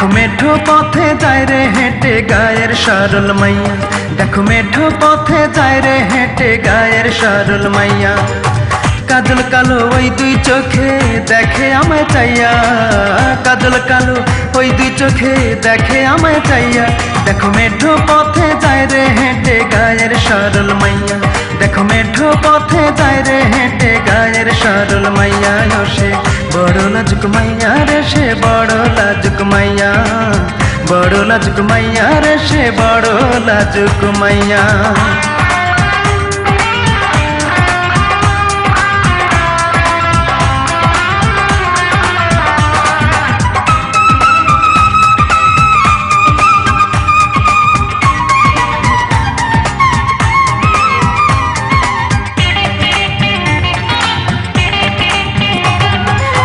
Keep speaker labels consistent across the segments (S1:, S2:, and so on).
S1: দেখো মেঠো পথে যায় রে হেঁটে গায়ের সরল মাইয়া, দেখো মেঠো পথে যায় রে হেঁটে গায়ের সরল মাইয়া। কাজল কালো ওই দুই চোখে দেখে আমায় চাইয়া, কাজল কালো ওই দুই চোখে দেখে আমায় চাইয়া। দেখো মেঠো পথে যায় রে হেঁটে গায়ের সরল মাইয়া, দেখো মেঠো পথে যায় রে হেঁটে গায়ের সরল মাইয়া। সে বড় লাজুক মাইয়া রে, সে বড় লাজুক মাইয়া, বড় লাজুক মাইয়া রে, সে বড় লাজুক মাইয়া।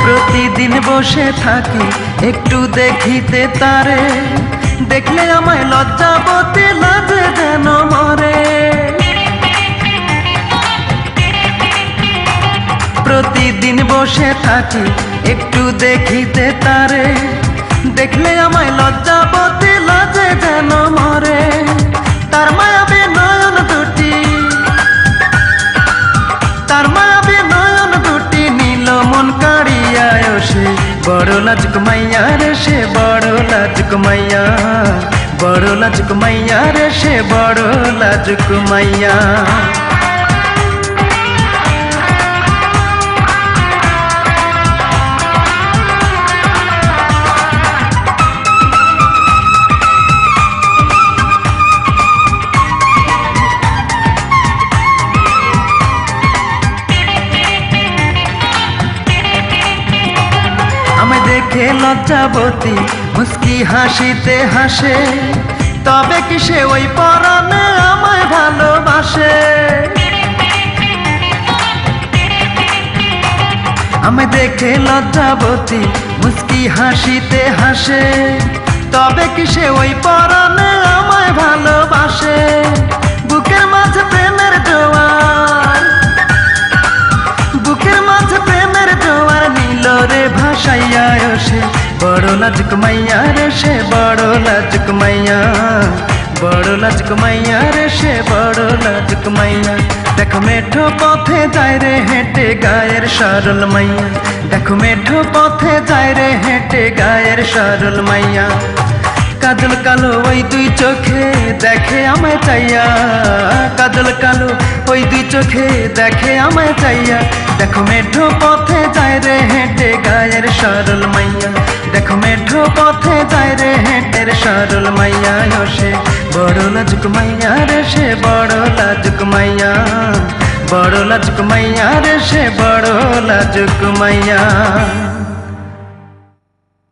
S1: প্রতিদিন বসে থাকি একটু দেখিতে তারে, দেখলে আমায় লজ্জাবতী লাগে যেন মরে। প্রতিদিন বসে থাকি একটু দেখিতে তারে, দেখলে আমায় লজ্জাবতী লাগে যেন মরে। তার মায়াবী নয়ন দুটি, তার মায়াবী নয়ন দুটি নীল মন কাড়িয়া। সে বড় লাজুক মাইয়া রে, সে বড় লাজুক মাইয়া, বড় লাজুক মাইয়া রে, সে বড় লাজুক মাইয়া। আমায় দেখে লজ্জাবতী মুস্কি হাসিতে হাসে, তবে কি সে ওই পরাণে আমায় ভালোবাসে। আমায় দেখে লজ্জাবতী মুস্কি হাসিতে হাসে, তবে কি সে ওই পরাণে আমায় ভালোবাসে। বুকের মাঝে প্রেমের জোয়ার, বুকের মাঝে প্রেমের জোয়ার নীল রে ভাসাইয়া। সে বড় লাজুক মাইয়া রে, সে বড় লাজুক মাইয়া, বড় লাজুক মাইয়া রে, সে বড় লাজুক মাইয়া। দেখো মেঠো পথে যায় রে হেঁটে গায়ের সরল মাইয়া, দেখো মেঠো পথে যায় রে হেঁটে গায়ের সরল মাইয়া। কাজল কালো ওই দুই চোখে দেখে আমায় চাইয়া, কাজল কালো ওই দুই চোখে দেখে আমায় চাইয়া। দেখো মেঠো পথে যায় রে হেঁটে গায়ের সরল মাইয়া, দেখো মেঠো পথে যায় রে হেঁটের সরল মাইয়া। সে বড় লাজুক মাইয়া রে, সে বড় লাজুক মাইয়া, বড় লাজুক মাইয়া রে, সে বড় লাজুক মাইয়া।